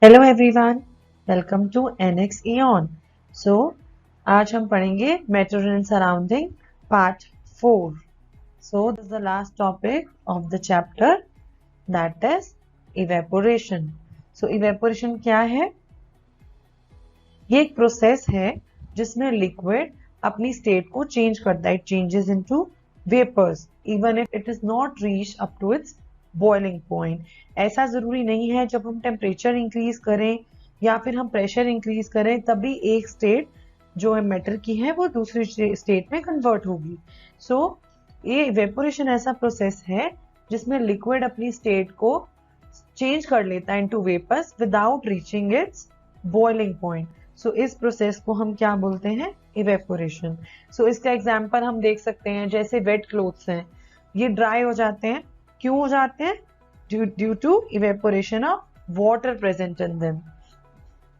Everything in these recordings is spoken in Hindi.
Hello everyone, welcome to NX Eon। So आज हम पढ़ेंगे matter and surrounding part 4। So this is the last topic of the chapter, that is evaporation. So evaporation क्या है? ये एक प्रोसेस है जिसमें लिक्विड अपनी स्टेट को चेंज करता है। It changes into vapours even if it is not reach up to its boiling point. ऐसा जरूरी नहीं है जब हम टेम्परेचर इंक्रीज करें या फिर हम प्रेशर इंक्रीज करें तभी एक स्टेट जो है मैटर की है वो दूसरी स्टेट में कन्वर्ट होगी। सो ये इवेपोरेशन ऐसा प्रोसेस है जिसमें लिक्विड अपनी स्टेट को चेंज कर लेता है into vapours without reaching its boiling point. So इस प्रोसेस को हम क्या बोलते हैं? इवेपोरेशन। सो इसका एग्जांपल हम देख सकते हैं, जैसे वेट क्लोथ्स हैं, ये ड्राई हो जाते हैं। क्यों हो जाते हैं? Due to evaporation of water present in them.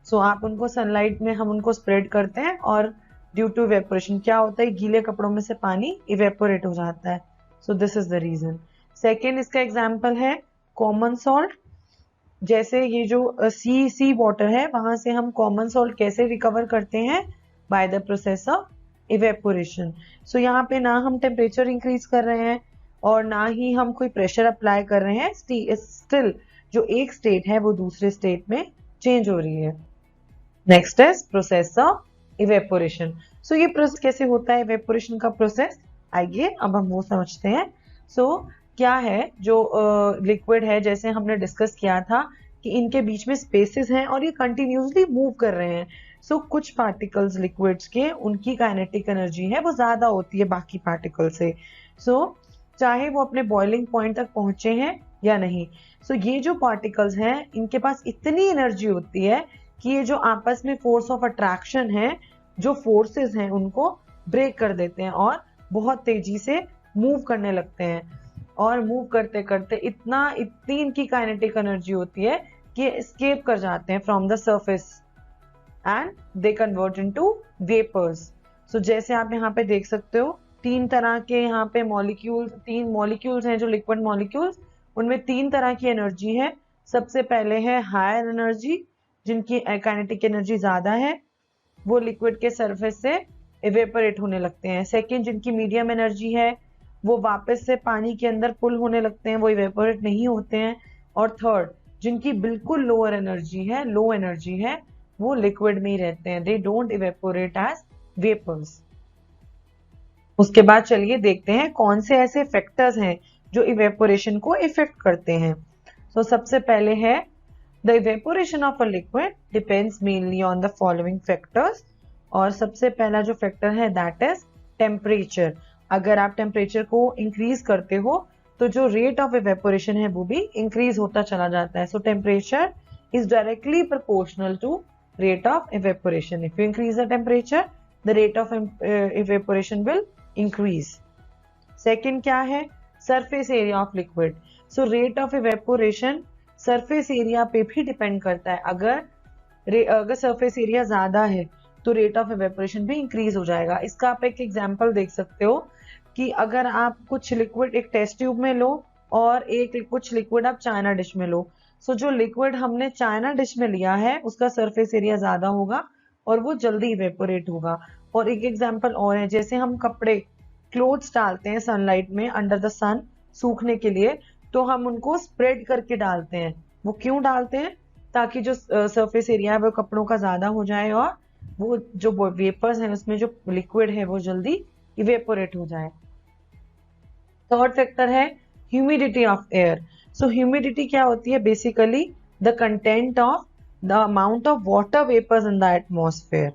So आप उनको सनलाइट में हम उनको स्प्रेड करते हैं और ड्यू टू इवेपोरेशन क्या होता है, गीले कपड़ों में से पानी इवेपोरेट हो जाता है। So this is the reason. Second इसका एग्जाम्पल है कॉमन सॉल्ट। जैसे ये जो सी वाटर है वहां से हम कॉमन सॉल्ट कैसे रिकवर करते हैं? By the process of evaporation. So यहाँ पे ना हम टेम्परेचर इंक्रीज कर रहे हैं और ना ही हम कोई प्रेशर अप्लाई कर रहे हैं, स्टिल जो एक स्टेट है वो दूसरे स्टेट में चेंज हो रही है। Next is process of evaporation. So ये प्रोसेस कैसे होता है इवेपोरेशन का प्रोसेस? आइए अब हम वो समझते हैं। सो क्या है जो लिक्विड है, जैसे हमने डिस्कस किया था कि इनके बीच में स्पेसेस हैं और ये कंटिन्यूसली मूव कर रहे हैं। सो कुछ पार्टिकल्स लिक्विड्स के उनकी काइनेटिक एनर्जी है वो ज्यादा होती है बाकी पार्टिकल से। सो चाहे वो अपने बॉइलिंग पॉइंट तक पहुंचे हैं या नहीं। सो ये जो पार्टिकल्स हैं इनके पास इतनी एनर्जी होती है कि ये जो आपस में फोर्स ऑफ अट्रैक्शन है, जो फोर्सेस हैं उनको ब्रेक कर देते हैं और बहुत तेजी से मूव करने लगते हैं। और मूव करते करते इतनी इनकी काइनेटिक एनर्जी होती है कि एस्केप कर जाते हैं from the surface and they convert into vapours. So जैसे आप यहाँ पे देख सकते हो, तीन तरह के यहाँ पे तीन मॉलिक्यूल्स हैं जो लिक्विड मॉलिक्यूल्स, उनमें तीन तरह की एनर्जी है। सबसे पहले है हायर एनर्जी, जिनकी काइनेटिक एनर्जी ज्यादा है, वो लिक्विड के सरफेस से इवेपोरेट होने लगते हैं। सेकेंड, जिनकी मीडियम एनर्जी है, वो वापस से पानी के अंदर पुल होने लगते हैं, वो इवेपोरेट नहीं होते हैं। और थर्ड, जिनकी बिल्कुल लोअर एनर्जी है, लो एनर्जी है, वो लिक्विड में ही रहते हैं, they don't evaporate as vapours. उसके बाद चलिए देखते हैं कौन से ऐसे फैक्टर्स हैं जो इवेपोरेशन को इफेक्ट करते हैं। तो सबसे पहले है the evaporation of a liquid depends mainly on the following factors. और सबसे पहला जो फैक्टर है दैट इज टेम्परेचर। अगर आप टेम्परेचर को इंक्रीज करते हो तो जो रेट ऑफ इवेपोरेशन है वो भी इंक्रीज होता चला जाता है। So temperature is directly proportional to rate of evaporation. If you increase the temperature, the rate of evaporation will increase. Second क्या है? Surface area of liquid. So rate of evaporation surface area पे भी डिपेंड करता है। अगर surface area ज्यादा है तो rate of evaporation भी increase हो जाएगा। इसका आप एक एग्जाम्पल देख सकते हो कि अगर आप कुछ लिक्विड एक टेस्ट ट्यूब में लो और कुछ लिक्विड आप चाइना डिश में लो। सो जो लिक्विड हमने चाइना डिश में लिया है उसका सरफेस एरिया ज्यादा होगा और वो जल्दी इवेपोरेट होगा। और एक एग्जांपल और है, जैसे हम कपड़े क्लोथ्स डालते हैं सनलाइट में अंडर द सन सूखने के लिए, तो हम उनको स्प्रेड करके डालते हैं। वो क्यों डालते हैं? ताकि जो सरफेस एरिया है वो कपड़ों का ज्यादा हो जाए और वो जो वेपर्स हैं उसमें जो लिक्विड है वो जल्दी इवेपोरेट हो जाए। थर्ड फैक्टर है humidity of air. So humidity क्या होती है? Basically the content of the amount of water vapours in the atmosphere.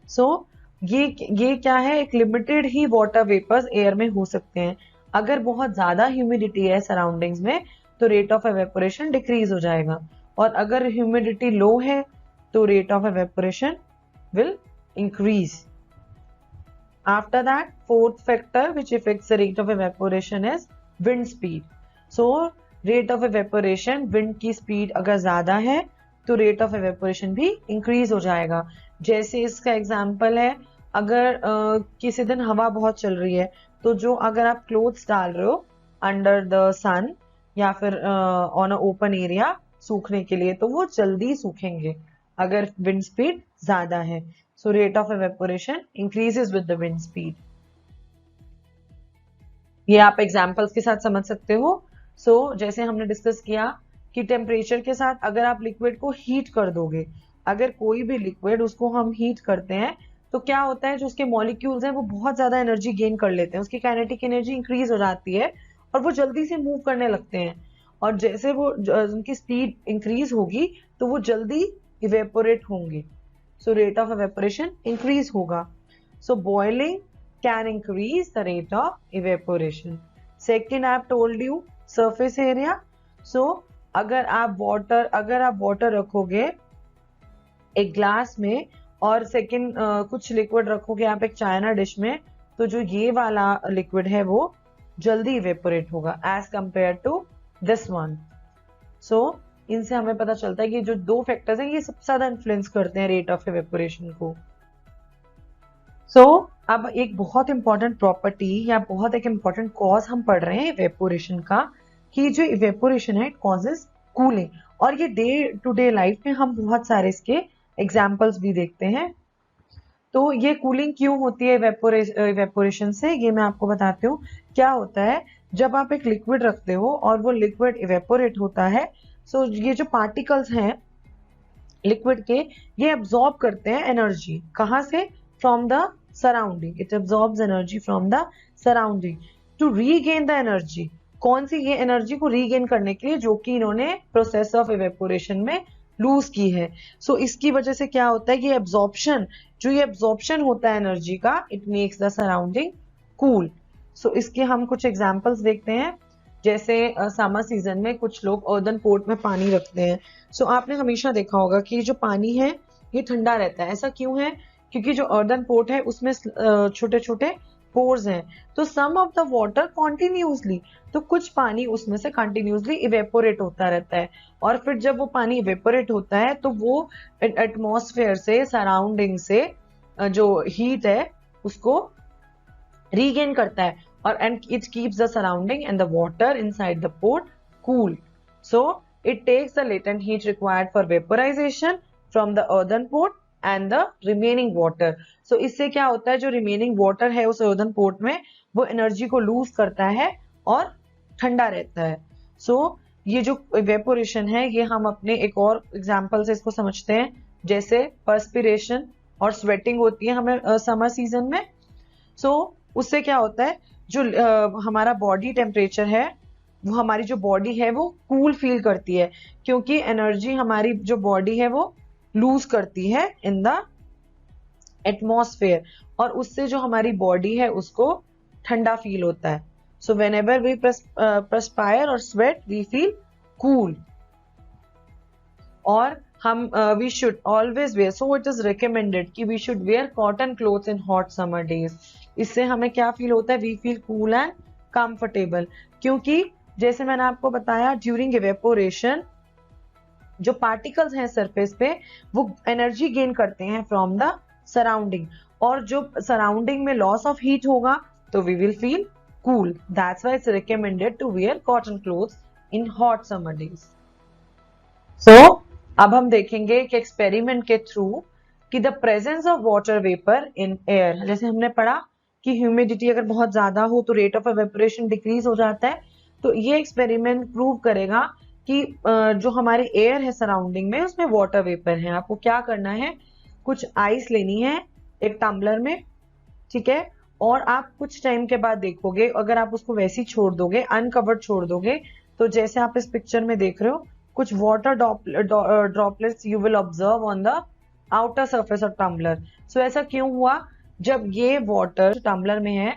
So ये क्या है? एक लिमिटेड ही वाटर वेपर्स एयर में हो सकते हैं। अगर बहुत ज्यादा ह्यूमिडिटी है सराउंडिंग्स में तो रेट ऑफ एवेपोरेशन डिक्रीज हो जाएगा, और अगर ह्यूमिडिटी लो है तो rate of evaporation will increase. After that, fourth factor which affects the rate of evaporation is wind speed. So, rate of evaporation, wind की speed अगर ज्यादा है तो rate of evaporation भी increase हो जाएगा। जैसे इसका example है, अगर किसी दिन हवा बहुत चल रही है तो जो अगर आप clothes डाल रहे हो under the sun या फिर on a open area, सूखने के लिए, तो वो जल्दी सूखेंगे अगर विंड स्पीड ज्यादा है. सो rate of evaporation increases with the wind speed. ये आप एग्जाम्पल्स के साथ समझ सकते हो. सो जैसे हमने डिस्कस किया कि टेम्परेचर के साथ अगर आप लिक्विड को हीट कर दोगे, अगर कोई भी लिक्विड उसको हम हीट करते हैं तो क्या होता है, जो उसके मॉलिक्यूल्स हैं वो बहुत ज्यादा एनर्जी गेन कर लेते हैं, उसकी काइनेटिक एनर्जी इंक्रीज हो जाती है और वो जल्दी से मूव करने लगते हैं. और जैसे वो उनकी स्पीड इंक्रीज होगी तो वो जल्दी इवेपोरेट होंगे. So rate of evaporation increase होगा. So boiling can increase the rate of evaporation. Second, I have told you surface area. So अगर आप वाटर रखोगे एक ग्लास में और सेकंड कुछ लिक्विड रखोगे आप एक चाइना डिश में, तो जो ये वाला लिक्विड है वो जल्दी इवेपोरेट होगा as compare to this one. So इनसे हमें पता चलता है कि जो दो फैक्टर्स हैं ये सबसे ज्यादा इन्फ्लुएंस करते हैं रेट ऑफ इवेपोरेशन को. सो अब एक बहुत इंपॉर्टेंट प्रॉपर्टी या बहुत एक इंपॉर्टेंट कॉज हम पढ़ रहे हैं इवेपोरेशन का, कि जो इवेपोरेशन है इट कॉजेस कूलिंग. और ये डे टू डे लाइफ में हम बहुत सारे इसके एग्जाम्पल्स भी देखते हैं. तो ये कूलिंग क्यों होती है इवेपोरेशन से, ये मैं आपको बताती हूँ. क्या होता है, जब आप एक लिक्विड रखते हो और वो लिक्विड इवेपोरेट होता है, सो ये जो पार्टिकल्स हैं लिक्विड के, ये एब्जॉर्ब करते हैं एनर्जी. कहाँ से? From the surrounding. It absorbs energy from the surrounding to regain the energy. कौन सी? ये एनर्जी को रीगेन करने के लिए जो कि इन्होंने प्रोसेस ऑफ इवेपोरेशन में लूज की है. सो इसकी वजह से क्या होता है, ये एब्जॉर्प्शन होता है एनर्जी का, it makes the surrounding cool. So इसके हम कुछ एग्जांपल्स देखते हैं. जैसे समर सीजन में कुछ लोग अर्दन पोर्ट में पानी रखते हैं. सो आपने हमेशा देखा होगा कि जो पानी है ये ठंडा रहता है. ऐसा क्यों है? क्योंकि जो अर्दन पोर्ट है उसमें छोटे छोटे पोर्स हैं. तो सम ऑफ द वाटर कॉन्टिन्यूसली, तो कुछ पानी उसमें से कंटिन्यूसली इवेपोरेट होता रहता है. और फिर जब वो पानी इवेपोरेट होता है तो वो एटमॉस्फेयर से, सराउंडिंग से जो हीट है उसको रीगेन करता है और and it keeps the surrounding and the water inside the pot cool. So it takes the latent heat required for vaporisation from the earthen pot and the remaining water. So इससे क्या होता है, जो रिमेनिंग वाटर है उस अर्दन पोर्ट में वो एनर्जी को लूज करता है और ठंडा रहता है. सो ये जो इवेपोरेशन है ये हम अपने एक और एग्जांपल से इसको समझते हैं. जैसे पर्स्पिरेशन और स्वेटिंग होती है हमें समर सीजन में. सो उससे क्या होता है, जो हमारा बॉडी टेम्परेचर है वो, हमारी जो बॉडी है वो कूल फील करती है, क्योंकि एनर्जी हमारी जो बॉडी है वो लूज करती है इन द एटमॉस्फेयर, और उससे जो हमारी बॉडी है उसको ठंडा फील होता है. सो व्हेनेवर वी परस्पायर और स्वेट वी फील कूल. और हम we should always wear, so it is recommended कि we should wear cotton clothes in hot summer days. इससे हमें क्या फील होता है, we feel cool and comfortable. क्योंकि जैसे मैंने आपको बताया, ड्यूरिंग इवेपोरेशन जो पार्टिकल्स हैं सरफेस पे वो एनर्जी गेन करते हैं फ्रॉम द सराउंडिंग, और जो सराउंडिंग में लॉस ऑफ हीट होगा तो we will feel cool. That's why it's recommended to wear cotton clothes in hot summer days. So अब हम देखेंगे कि एक्सपेरिमेंट के थ्रू कि the presence of water vapour in air, जैसे हमने पढ़ा कि ह्यूमिडिटी अगर बहुत ज्यादा हो तो रेट ऑफ इवेपोरेशन डिक्रीज हो जाता है. तो ये एक्सपेरिमेंट प्रूव करेगा कि जो हमारे एयर है सराउंडिंग में उसमें वाटर वेपर है. आपको क्या करना है, कुछ आइस लेनी है एक टम्बलर में, ठीक है, और आप कुछ टाइम के बाद देखोगे अगर आप उसको वैसे ही छोड़ दोगे, अनकवर्ड छोड़ दोगे, तो जैसे आप इस पिक्चर में देख रहे हो कुछ water droplets you will observe on the outer surface of tumbler. So ऐसा क्यों हुआ, जब ये वाटर टम्बलर में है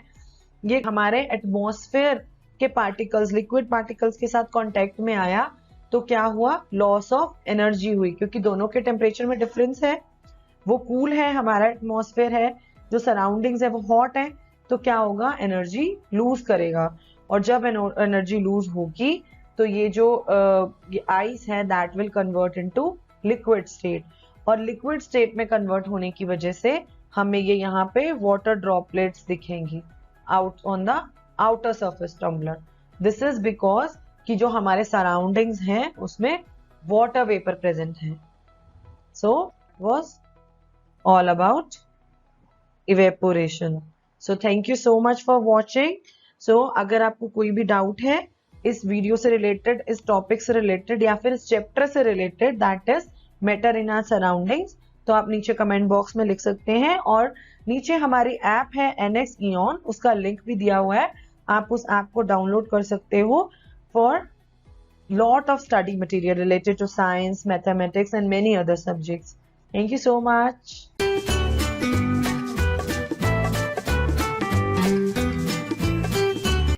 ये हमारे एटमॉस्फेयर के पार्टिकल्स, लिक्विड पार्टिकल्स के साथ कांटेक्ट में आया तो क्या हुआ, लॉस ऑफ एनर्जी हुई. क्योंकि दोनों के टेम्परेचर में डिफरेंस है, वो कूल है, हमारा एटमॉस्फेयर है, जो सराउंडिंग्स है वो हॉट है, तो क्या होगा, एनर्जी लूज करेगा. और जब एनर्जी लूज होगी तो ये जो ये आइस है that will convert into liquid state, और लिक्विड स्टेट में कन्वर्ट होने की वजह से हमें ये यहाँ पे वाटर ड्रॉपलेट्स दिखेंगी out on the outer surface tumbler. This is because कि जो हमारे सराउंडिंग्स हैं उसमें वाटर वेपर प्रेजेंट है. सो was all about evaporation. So thank you so much for watching. So अगर आपको कोई भी डाउट है इस वीडियो से रिलेटेड, इस टॉपिक से रिलेटेड या फिर इस चैप्टर से related, that is matter in our surroundings, तो आप नीचे कमेंट बॉक्स में लिख सकते हैं. और नीचे हमारी ऐप है NX Eon, उसका लिंक भी दिया हुआ है. आप उस ऐप को डाउनलोड कर सकते हो for lot of study material related to science, mathematics and many other subjects. Thank you so much.